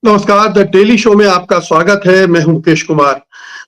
नमस्कार, the daily show में आपका स्वागत है। मैं हूं मुकेश कुमार।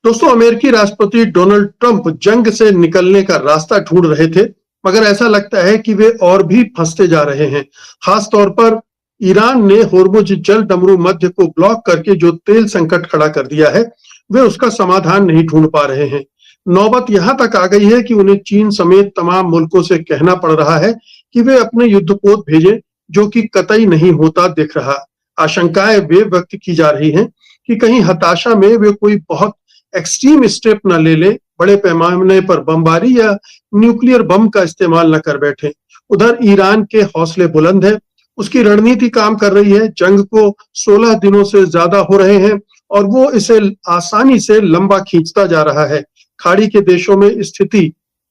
दोस्तों, अमेरिकी राष्ट्रपति डोनाल्ड ट्रंप जंग से निकलने का रास्ता ढूंढ रहे थे, मगर ऐसा लगता है कि वे और भी फंसते जा रहे हैं। खास तौर पर ईरान ने होर्मुज जल डमरू मध्य को ब्लॉक करके जो तेल संकट खड़ा कर दिया है, वे उसका समाधान नहीं ढूंढ पा रहे हैं। नौबत यहां तक आ गई है कि उन्हें चीन समेत तमाम मुल्कों से कहना पड़ रहा है कि वे अपने युद्धपोत भेजें, जो कि कतई नहीं होता दिख रहा। आशंकाएं वे व्यक्त की जा रही हैं कि कहीं हताशा में वे कोई बहुत एक्सट्रीम स्टेप न ले ले, बड़े पैमाने पर बमबारी या न्यूक्लियर बम का इस्तेमाल न कर बैठे। उधर ईरान के हौसले बुलंद है, उसकी रणनीति काम कर रही है। जंग को 16 दिनों से ज्यादा हो रहे हैं और वो इसे आसानी से लंबा खींचता जा रहा है। खाड़ी के देशों में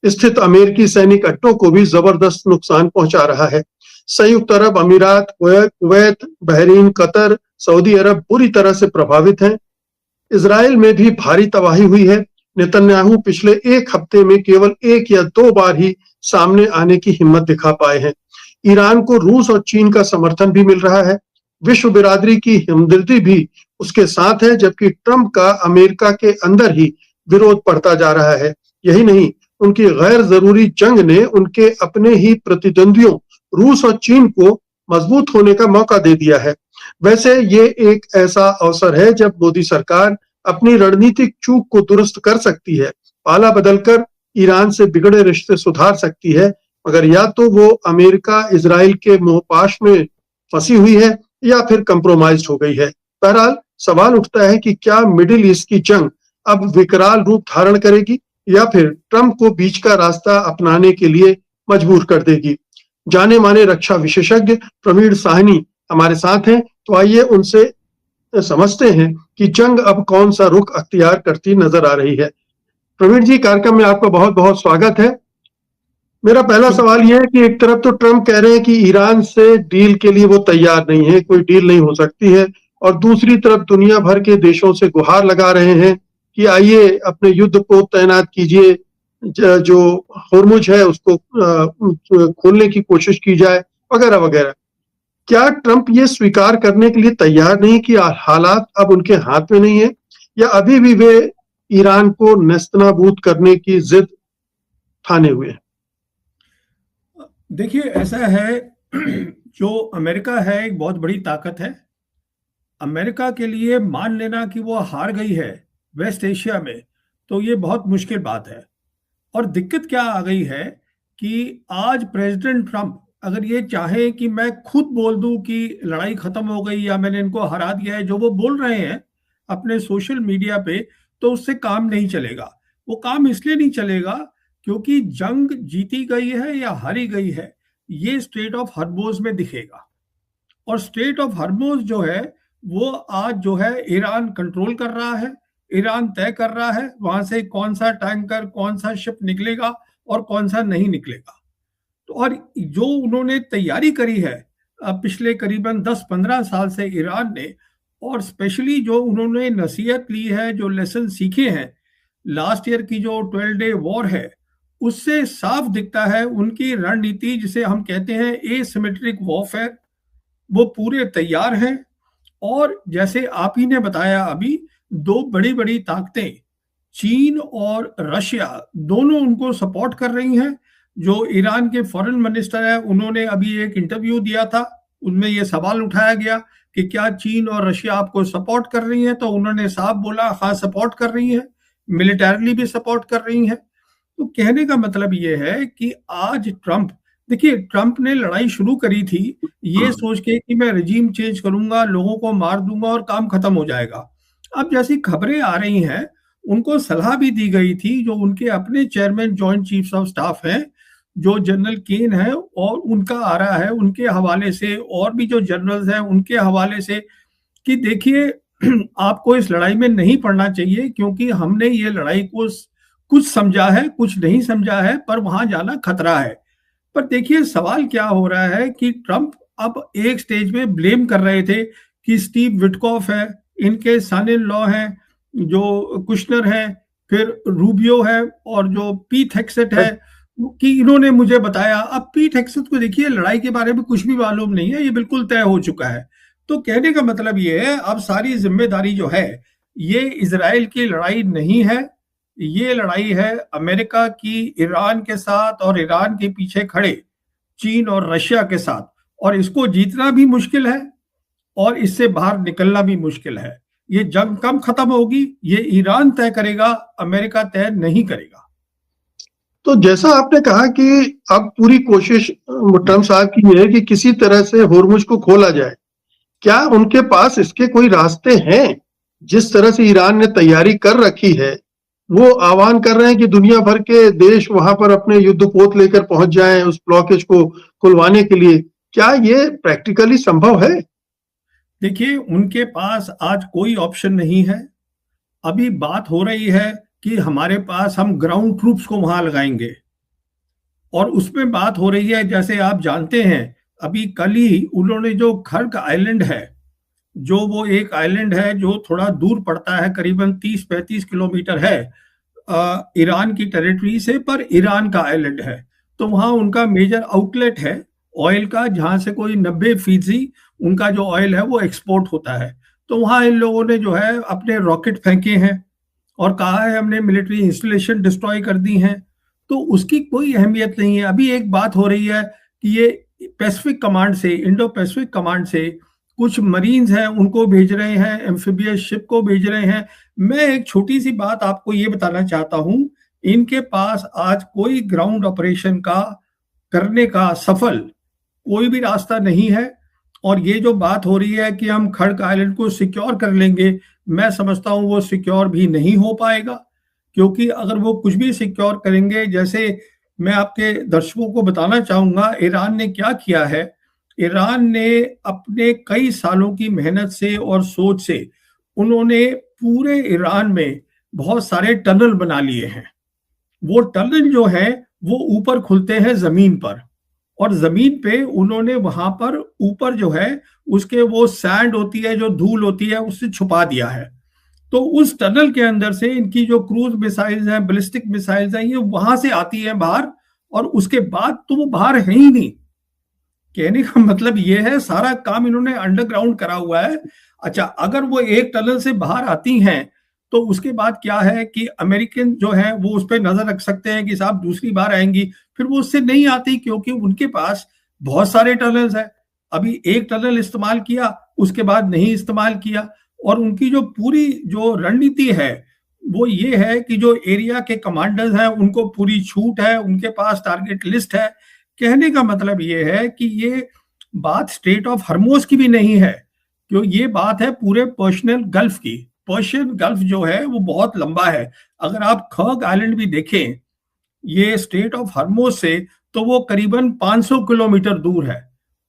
स्थित अमेरिकी सैनिक अड्डों को भी जबरदस्त नुकसान पहुंचा रहा है। संयुक्त अरब अमीरात, कुवैत, बहरीन, कतर, सऊदी अरब बुरी तरह से प्रभावित हैं। इजराइल में भी भारी तबाही हुई है। नेतन्याहू पिछले एक हफ्ते में केवल 1 या 2 बार ही सामने आने की हिम्मत दिखा पाए हैं। ईरान को रूस और चीन का समर्थन भी मिल रहा है। विश्व बिरादरी की हमदर्दी भी उसके साथ है, जबकि ट्रंप का अमेरिका के अंदर ही विरोध बढ़ता जा रहा है। यही नहीं, उनकी गैर जरूरी जंग ने उनके अपने ही प्रतिद्वंदियों रूस और चीन को मजबूत होने का मौका दे दिया है। वैसे ये एक ऐसा अवसर है जब मोदी सरकार अपनी रणनीतिक चूक को दुरुस्त कर सकती है, पाला बदलकर ईरान से बिगड़े रिश्ते सुधार सकती है। मगर या तो वो अमेरिका इजराइल के मोहपाश में फंसी हुई है या फिर कंप्रोमाइज हो गई है। बहरहाल सवाल उठता है कि क्या मिडिल ईस्ट की जंग अब विकराल रूप धारण करेगी या फिर ट्रंप को बीच का रास्ता अपनाने के लिए मजबूर कर देगी। जाने माने रक्षा विशेषज्ञ प्रवीण साहनी हमारे साथ हैं, तो आइए उनसे समझते हैं कि जंग अब कौन सा रुख अख्तियार करती नजर आ रही है। प्रवीण जी, कार्यक्रम में आपका बहुत बहुत स्वागत है। मेरा पहला सवाल यह है कि एक तरफ तो ट्रंप कह रहे हैं कि ईरान से डील के लिए वो तैयार नहीं है, कोई डील नहीं हो सकती है, और दूसरी तरफ दुनिया भर के देशों से गुहार लगा रहे हैं कि आइए अपने युद्ध को तैनात कीजिए, जो होर्मुज है उसको खोलने की कोशिश की जाए, वगैरह वगैरह। क्या ट्रंप ये स्वीकार करने के लिए तैयार नहीं कि हालात अब उनके हाथ में नहीं है, या अभी भी वे ईरान को नेस्तनाबूद करने की जिद ठाने हुए हैं? देखिए, ऐसा है जो अमेरिका है एक बहुत बड़ी ताकत है। अमेरिका के लिए मान लेना कि वो हार गई है वेस्ट एशिया में, तो ये बहुत मुश्किल बात है। और दिक्कत क्या आ गई है कि आज प्रेसिडेंट ट्रंप अगर ये चाहे कि मैं खुद बोल दूं कि लड़ाई खत्म हो गई या मैंने इनको हरा दिया है, जो वो बोल रहे हैं अपने सोशल मीडिया पे, तो उससे काम नहीं चलेगा। वो काम इसलिए नहीं चलेगा क्योंकि जंग जीती गई है या हारी गई है, ये स्ट्रेट ऑफ हॉर्मुज़ में दिखेगा। और स्ट्रेट ऑफ हॉर्मुज़ जो है वो आज जो है ईरान कंट्रोल कर रहा है। ईरान तय कर रहा है वहां से कौन सा टैंकर, कौन सा शिप निकलेगा और कौन सा नहीं निकलेगा। तो और जो उन्होंने तैयारी करी है पिछले करीबन 10-15 साल से ईरान ने, और स्पेशली जो उन्होंने नसीहत ली है, जो लेसन सीखे हैं लास्ट ईयर की जो 12 डे वॉर है, उससे साफ दिखता है उनकी रणनीति, जिसे हम कहते हैं एसिमेट्रिक वॉरफेयर, वो पूरे तैयार हैं। और जैसे आप ही ने बताया अभी, 2 बड़ी बड़ी ताकतें चीन और रशिया दोनों उनको सपोर्ट कर रही हैं। जो ईरान के फॉरेन मिनिस्टर है, उन्होंने अभी एक इंटरव्यू दिया था, उनमें ये सवाल उठाया गया कि क्या चीन और रशिया आपको सपोर्ट कर रही हैं, तो उन्होंने साफ बोला हाँ सपोर्ट कर रही हैं, मिलिटरली भी सपोर्ट कर रही हैं। तो कहने का मतलब ये है कि आज ट्रंप, देखिए ट्रंप ने लड़ाई शुरू करी थी ये सोच के कि मैं रिजीम चेंज करूंगा, लोगों को मार दूंगा और काम खत्म हो जाएगा। अब जैसी खबरें आ रही हैं, उनको सलाह भी दी गई थी, जो उनके अपने chairman joint chiefs of staff हैं, जो जनरल केन है, और उनका आ रहा है उनके हवाले से, और भी जो जनरल्स हैं उनके हवाले से, कि देखिए आपको इस लड़ाई में नहीं पड़ना चाहिए, क्योंकि हमने ये लड़ाई को कुछ समझा है, कुछ नहीं समझा है, पर वहां जाना खतरा है। पर देखिए सवाल क्या हो रहा है कि ट्रंप अब एक स्टेज में ब्लेम कर रहे थे कि स्टीव विटकॉफ है, इनके सन इन लॉ हैं जो कुशनर है, फिर रूबियो है, और जो पीट हेक्सेट है, कि इन्होंने मुझे बताया। अब पीट हेक्सेट को देखिए लड़ाई के बारे में कुछ भी मालूम नहीं है, ये बिल्कुल तय हो चुका है। तो कहने का मतलब ये है, अब सारी जिम्मेदारी जो है ये इजराइल की लड़ाई नहीं है, ये लड़ाई है अमेरिका की ईरान के साथ और ईरान के पीछे खड़े चीन और रशिया के साथ। और इसको जीतना भी मुश्किल है और इससे बाहर निकलना भी मुश्किल है। ये जंग कब खत्म होगी ये ईरान तय करेगा, अमेरिका तय नहीं करेगा। तो जैसा आपने कहा कि अब पूरी कोशिश ट्रम्प साहब की है कि किसी तरह से होर्मुज को खोला जाए, क्या उनके पास इसके कोई रास्ते हैं? जिस तरह से ईरान ने तैयारी कर रखी है, वो आह्वान कर रहे हैं कि दुनिया भर के देश वहां पर अपने युद्धपोत लेकर पहुंच जाएं उस ब्लॉकेज को खुलवाने के लिए। क्या ये प्रैक्टिकली संभव है? देखिए, उनके पास आज कोई ऑप्शन नहीं है। अभी बात हो रही है कि हमारे पास हम ग्राउंड ट्रूप्स को वहां लगाएंगे, और उसमें बात हो रही है, जैसे आप जानते हैं, अभी कल ही उन्होंने जो खर्क आइलैंड है, जो वो एक आइलैंड है जो थोड़ा दूर पड़ता है, करीबन 30-35 किलोमीटर है ईरान की टेरिटरी से, पर ईरान का आइलैंड है। तो वहाँ उनका मेजर आउटलेट है ऑयल का, जहाँ से कोई 90% उनका जो ऑयल है वो एक्सपोर्ट होता है। तो वहाँ इन लोगों ने जो है अपने रॉकेट फेंके हैं और कहा है हमने मिलिट्री इंस्टॉलेशन डिस्ट्रॉय कर दी हैं। तो उसकी कोई अहमियत नहीं है। अभी एक बात हो रही है कि ये पैसिफिक कमांड से, इंडो पैसिफिक कमांड से कुछ मरीन्स हैं उनको भेज रहे हैं, एम्फीबियस शिप को भेज रहे हैं। मैं एक छोटी सी बात आपको ये बताना चाहता हूं, इनके पास आज कोई ग्राउंड ऑपरेशन का करने का सफल कोई भी रास्ता नहीं है। और ये जो बात हो रही है कि हम खड़क आइलैंड को सिक्योर कर लेंगे, मैं समझता हूं वो सिक्योर भी नहीं हो पाएगा, क्योंकि अगर वो कुछ भी सिक्योर करेंगे, जैसे मैं आपके दर्शकों को बताना चाहूंगा ईरान ने क्या किया है। ईरान ने अपने कई सालों की मेहनत से और सोच से उन्होंने पूरे ईरान में बहुत सारे टनल बना लिए हैं। वो टनल जो है वो ऊपर खुलते हैं जमीन पर, और जमीन पे उन्होंने वहां पर ऊपर जो है उसके वो सैंड होती है, जो धूल होती है, उससे छुपा दिया है। तो उस टनल के अंदर से इनकी जो क्रूज मिसाइल्स हैं, बैलिस्टिक मिसाइल्स हैं, ये वहां से आती हैं बाहर, और उसके बाद तो वो बाहर है ही नहीं। कहने का मतलब ये है सारा काम इन्होंने अंडरग्राउंड करा हुआ है। अच्छा, अगर वो एक टनल से बाहर आती हैं तो उसके बाद क्या है कि अमेरिकन जो है वो उस पर नजर रख सकते हैं कि साहब दूसरी बार आएंगी, फिर वो उससे नहीं आती, क्योंकि उनके पास बहुत सारे टनल्स हैं। अभी एक टनल इस्तेमाल किया, उसके बाद नहीं इस्तेमाल किया। और उनकी जो पूरी जो रणनीति है वो ये है कि जो एरिया के कमांडर्स हैं उनको पूरी छूट है, उनके पास टारगेट लिस्ट है। कहने का मतलब ये है कि ये बात स्ट्रेट ऑफ हर्मोज की भी नहीं है, क्यों ये बात है पूरे पर्शियन गल्फ की। पर्शियन गल्फ जो है वो बहुत लंबा है। अगर आप खर्क आइलैंड भी देखें ये स्टेट ऑफ हर्मोज से, तो वो करीबन 500 किलोमीटर दूर है।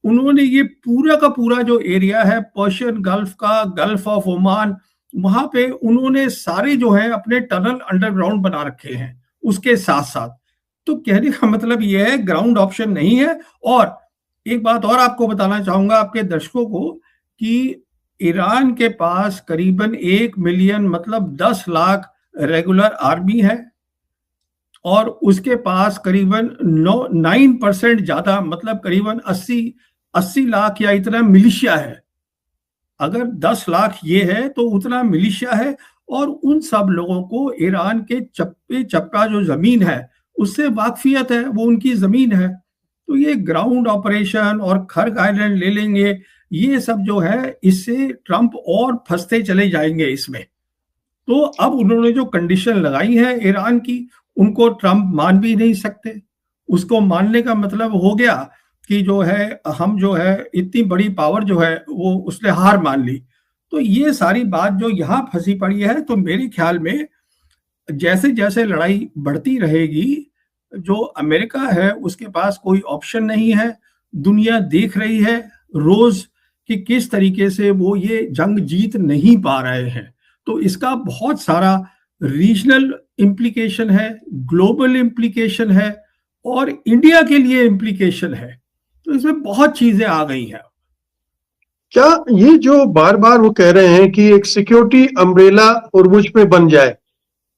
उन्होंने ये पूरा का पूरा जो एरिया है पर्शियन गल्फ का, गल्फ ऑफ ओमान, वहां पे उन्होंने सारे जो है अपने टनल अंडरग्राउंड बना रखे हैं उसके साथ साथ। तो कहने का मतलब ये है ग्राउंड ऑप्शन नहीं है। और एक बात और आपको बताना चाहूंगा आपके दर्शकों को कि ईरान के पास करीबन 1 मिलियन मतलब 10 लाख रेगुलर आर्मी है, और उसके पास करीबन 9% ज्यादा मतलब करीबन 80 लाख या इतना मिलिशिया है। अगर 10 लाख ये है तो उतना मिलिशिया है, और उन सब लोगों को ईरान के चप्पे चप्पा जो जमीन है उससे वाकफियत है, वो उनकी जमीन है। तो ये ग्राउंड ऑपरेशन और खर्क आइलैंड ले लेंगे, ये सब जो है इससे ट्रंप और फंसते चले जाएंगे इसमें। तो अब उन्होंने जो कंडीशन लगाई है ईरान की, उनको ट्रंप मान भी नहीं सकते। उसको मानने का मतलब हो गया कि जो है हम जो है इतनी बड़ी पावर जो है वो उसने हार मान ली। तो ये सारी बात जो यहाँ फंसी पड़ी है, तो मेरे ख्याल में जैसे जैसे लड़ाई बढ़ती रहेगी, जो अमेरिका है उसके पास कोई ऑप्शन नहीं है। दुनिया देख रही है रोज कि किस तरीके से वो ये जंग जीत नहीं पा रहे हैं। तो इसका बहुत सारा रीजनल इम्प्लीकेशन है, ग्लोबल इम्प्लीकेशन है, और इंडिया के लिए इम्प्लीकेशन है। तो इसमें बहुत चीजें आ गई हैं। क्या ये जो बार बार वो कह रहे हैं कि एक सिक्योरिटी अम्ब्रेला होर्मुज पे बन जाए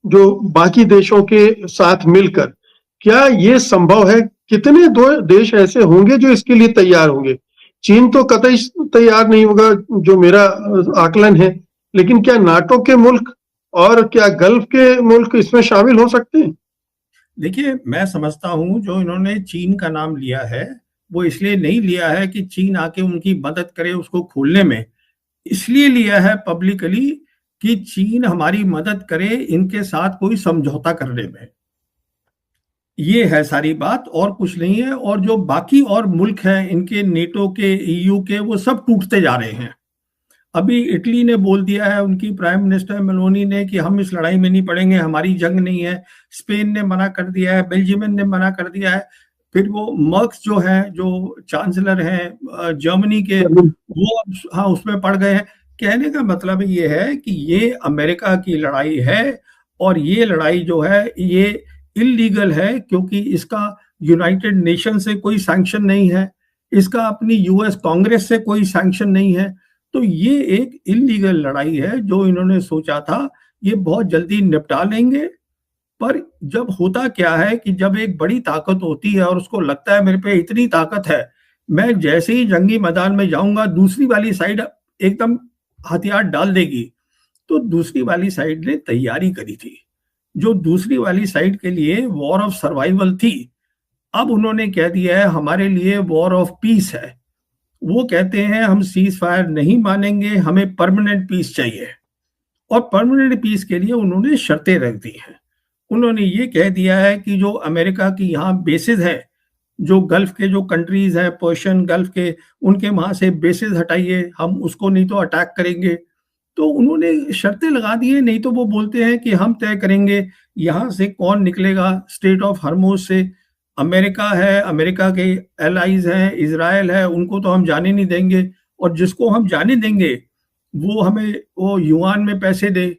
जो बाकी देशों के साथ मिलकर, क्या ये संभव है? कितने दो देश ऐसे होंगे जो इसके लिए तैयार होंगे? चीन तो कतई तैयार नहीं होगा, जो मेरा आकलन है, लेकिन क्या नाटो के मुल्क और क्या गल्फ के मुल्क इसमें शामिल हो सकते हैं? देखिए, मैं समझता हूँ जो इन्होंने चीन का नाम लिया है, वो इसलिए नहीं लिया है कि चीन आके उनकी मदद करे उसको खोलने में, इसलिए लिया है पब्लिकली कि चीन हमारी मदद करे इनके साथ कोई समझौता करने में। ये है सारी बात, और कुछ नहीं है। और जो बाकी और मुल्क हैं इनके, नेटो के, ईयू के, वो सब टूटते जा रहे हैं। अभी इटली ने बोल दिया है, उनकी प्राइम मिनिस्टर मेलोनी ने, कि हम इस लड़ाई में नहीं पड़ेंगे, हमारी जंग नहीं है। स्पेन ने मना कर दिया है, बेल्जियम ने मना कर दिया है। फिर वो मर्क्स जो है, जो चांसलर हैं जर्मनी के, वो हाँ उसमें पड़ गए हैं। कहने का मतलब ये है कि ये अमेरिका की लड़ाई है, और ये लड़ाई जो है ये इलीगल है, क्योंकि इसका यूनाइटेड नेशन से कोई सैंक्शन नहीं है, इसका अपनी यूएस कांग्रेस से कोई सैंक्शन नहीं है। तो ये एक इलीगल लड़ाई है। जो इन्होंने सोचा था ये बहुत जल्दी निपटा लेंगे, पर जब होता क्या है कि जब एक बड़ी ताकत होती है और उसको लगता है मेरे पे इतनी ताकत है, मैं जैसे ही जंगी मैदान में जाऊंगा दूसरी वाली साइड एकदम हथियार डाल देगी। तो दूसरी वाली साइड ने तैयारी करी थी, जो दूसरी वाली साइड के लिए वॉर ऑफ सर्वाइवल थी, अब उन्होंने कह दिया है हमारे लिए वॉर ऑफ पीस है। वो कहते हैं हम सीज फायर नहीं मानेंगे, हमें परमानेंट पीस चाहिए। और परमानेंट पीस के लिए उन्होंने शर्तें रख दी हैं। उन्होंने ये कह दिया है कि जो अमेरिका की यहाँ बेसिस है, जो गल्फ के जो कंट्रीज हैं, पर्शियन गल्फ के, उनके वहां से बेसिस हटाइए, हम उसको नहीं तो अटैक करेंगे। तो उन्होंने शर्तें लगा दी है। नहीं तो वो बोलते हैं कि हम तय करेंगे यहाँ से कौन निकलेगा स्ट्रेट ऑफ हर्मुज से। अमेरिका है, अमेरिका के एलाइज हैं, इजराइल है, उनको तो हम जाने नहीं देंगे, और जिसको हम जाने देंगे वो हमें वो युआन में पैसे दे,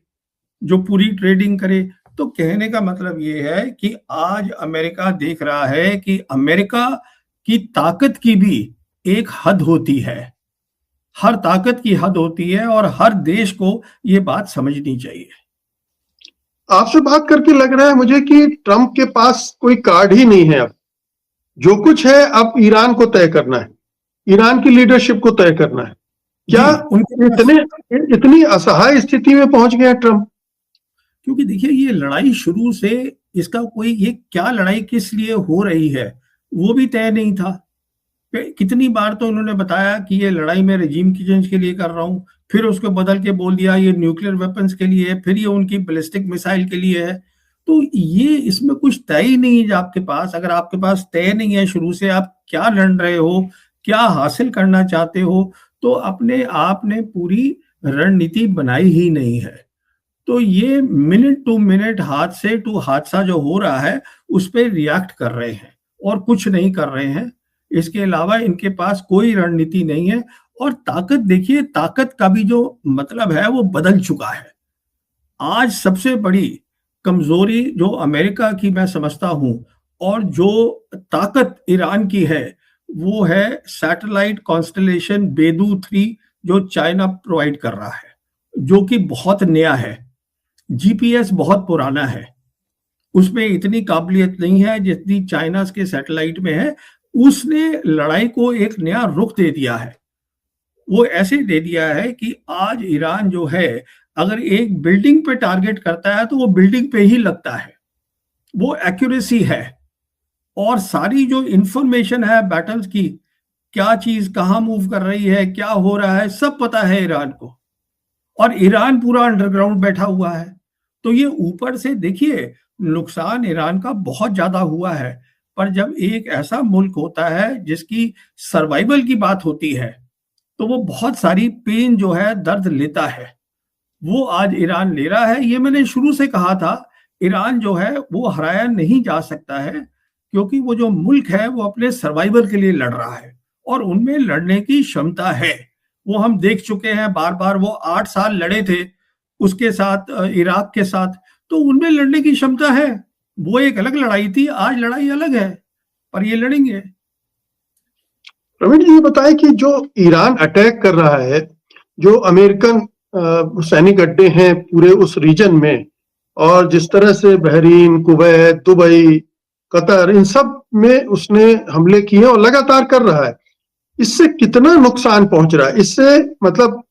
जो पूरी ट्रेडिंग करे। तो कहने का मतलब ये है कि आज अमेरिका देख रहा है कि अमेरिका की ताकत की भी एक हद होती है, हर ताकत की हद होती है, और हर देश को ये बात समझनी चाहिए। आपसे बात करके लग रहा है मुझे कि ट्रंप के पास कोई कार्ड ही नहीं है। अब जो कुछ है अब ईरान को तय करना है, ईरान की लीडरशिप को तय करना है। क्या उनके इतनी असहाय स्थिति में पहुंच गया ट्रंप? क्योंकि देखिए ये लड़ाई शुरू से, इसका कोई, ये क्या लड़ाई किस लिए हो रही है वो भी तय नहीं था। कितनी बार तो उन्होंने बताया कि ये लड़ाई मैं रजीम की चेंज के लिए कर रहा हूँ, फिर उसको बदल के बोल दिया ये न्यूक्लियर वेपन्स के लिए है, फिर ये उनकी बैलिस्टिक मिसाइल के लिए है। तो ये इसमें कुछ तय ही नहीं है। आपके पास, अगर आपके पास तय नहीं है शुरू से आप क्या लड़ रहे हो, क्या हासिल करना चाहते हो, तो अपने आप ने पूरी रणनीति बनाई ही नहीं है। तो ये मिनट टू मिनट, हादसे टू हादसा जो हो रहा है उस पर रिएक्ट कर रहे हैं और कुछ नहीं कर रहे हैं। इसके अलावा इनके पास कोई रणनीति नहीं है। और ताकत, देखिए ताकत का भी जो मतलब है वो बदल चुका है। आज सबसे बड़ी कमजोरी जो अमेरिका की मैं समझता हूं, और जो ताकत ईरान की है, वो है सैटेलाइट कॉन्स्टलेशन बेदू 3 जो चाइना प्रोवाइड कर रहा है, जो कि बहुत नया है। जीपीएस बहुत पुराना है, उसमें इतनी काबिलियत नहीं है जितनी चाइना के सैटेलाइट में है। उसने लड़ाई को एक नया रुख दे दिया है। वो ऐसे दे दिया है कि आज ईरान जो है, अगर एक बिल्डिंग पे टारगेट करता है तो वो बिल्डिंग पे ही लगता है। वो एक्यूरेसी है, और सारी जो इंफॉर्मेशन है बैटल्स की, क्या चीज कहाँ मूव कर रही है, क्या हो रहा है, सब पता है ईरान को। और ईरान पूरा अंडरग्राउंड बैठा हुआ है। तो ये ऊपर से देखिए नुकसान ईरान का बहुत ज्यादा हुआ है, पर जब एक ऐसा मुल्क होता है जिसकी सर्वाइवल की बात होती है, तो वो बहुत सारी पेन जो है, दर्द लेता है। वो आज ईरान ले रहा है। ये मैंने शुरू से कहा था, ईरान जो है वो हराया नहीं जा सकता है, क्योंकि वो जो मुल्क है वो अपने सर्वाइवल के लिए लड़ रहा है, और उनमें लड़ने की क्षमता है। वो हम देख चुके हैं बार बार। वो 8 साल लड़े थे उसके साथ, इराक के साथ, तो उनमें लड़ने की क्षमता है। वो एक अलग लड़ाई थी, आज लड़ाई अलग है, पर ये लड़ेंगे। प्रवीण जी, ये बताएं कि जो ईरान अटैक कर रहा है, जो अमेरिकन सैनिक अड्डे हैं पूरे उस रीजन में, और जिस तरह से बहरीन, कुवैत, दुबई, कतर, इन सब में उसने हमले किए और लगातार कर रहा है, इससे कितना नुकसान पहुंच रहा है, इससे मतलब